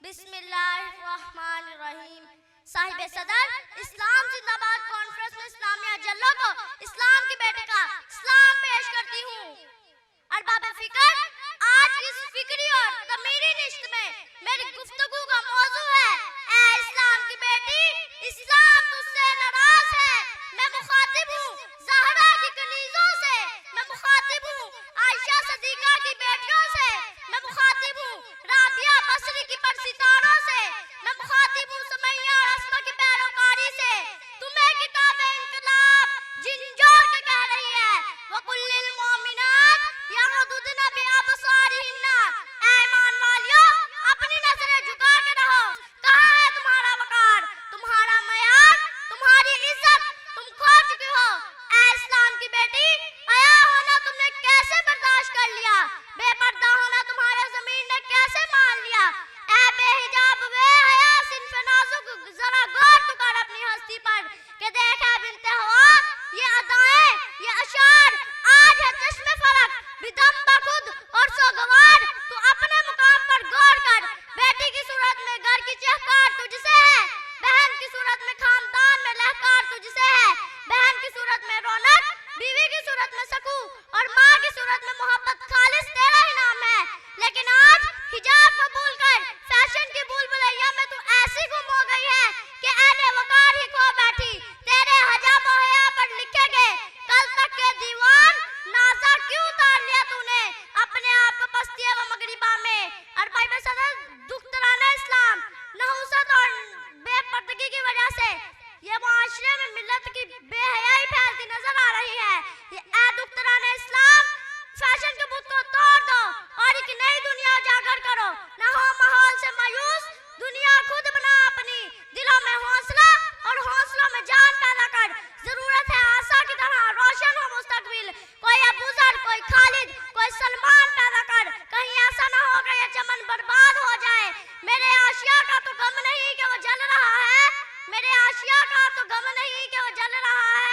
बिस्मिल्लाहिर्रहमानिर्रहीम। साहिब सदर इस्लाम जिंदाबाद कॉन्फ्रेंस में इस्लामिया जल्लो को इस्लाम की बेटी का सलाम पेश करती हूँ। अरबाब फिक्र, आज इस फिक्री और तमीरी निश्त में मेरी गुफ्तगू का मौजू है ए इस्लाम की बेटी, इस्लाम तुझसे नाराज है। मैं मुखातिब हूँ ज़हरा की कनीज़ों से, मैं मुखातिब हूँ आयशा सदीका की बेटियों से, मैं मुखातिब हूँ राबिया बसरी की परसितारों से, मैं मुखातिब हूँ सुमैया और अस्मा की पैरोकारी से। तुम्हें किताब इनकलाब झिंझोर के कह रही है वकुल्लिल मोमिनात यगुद्दुना बिअबसारिहिन्ना। ऐ ईमान वालियों, अपनी नजरें झुका के रहो। कहाँ है तुम्हारा वकार, तुम्हारा मयार, तुम्हारी इज्जत? तुम खो चुकी हो। ऐ इस्लाम की बेटी, आया होना तुमने कैसे बर्दाश्त कर लिया? बेपर्दा होना तुम्हारे ज़मीन ने कैसे मान लिया? ऐ बेहिजाब बेहया सिन्फ़े नाज़ुक, जरा गौर तो कर अपनी हस्ती पर कि देख है बिन्ते हवा, ये अदाएं, ये अशार आज है चश्मे फलक बिदम बखुद और सोगवार। तू अपने मुकाम पर गौर कर। बेटी की सूरत में घर की चहकार तुझसे है, बहन की सूरत में खानदान में लहकार तुझसे है, बहन की सूरत में रौनक, बीवी की सूरत में सकू और माँ की सूरत में मोहब्बत खालिस तेरा ही नाम है। लेकिन आज हिजाब को भूल कर फैशन की बुलबुलैया में तू ऐसी गुम हो गई है कि ऐने वकार ही खो बैठी। तेरे हजाब और हया पर लिखे गए कल तक के दीवान नाजा क्यों उतार लिया तूने अपने आप को पस्तिया व मगरिबा में? अरबाई में सदर दुख्तराना इस्लाम नहुसत और बेपर्दगी की वजह से ये मुआशरे में मिल्लत की बेहयाई फैलती नजर आ रही है। ये ऐ दुख्तराना इस्लाम, फैशन के बुत को तोड़ दो और एक नई दुनिया उजागर करो। न हो माहौल से मायूस, दुनिया खुद बना अपनी। दिलों में हौसला और हौसलों में जान पैदा कर। जरूरत है आसा की तरह रोशन हो मुस्तकबिल। कोई अबूजर, कोई खालिद, कोई सलमान पैदा कर। कहीं ऐसा न हो कि ये चमन बर्बाद हो जाए। मेरे आशिया का तो गम नहीं कि वो जल रहा है, मेरे आशिया का तो गम नहीं कि वो जल रहा है।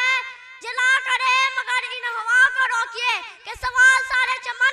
जला करे मगर इन हवा को रोकिए कि सवाल सारे चमन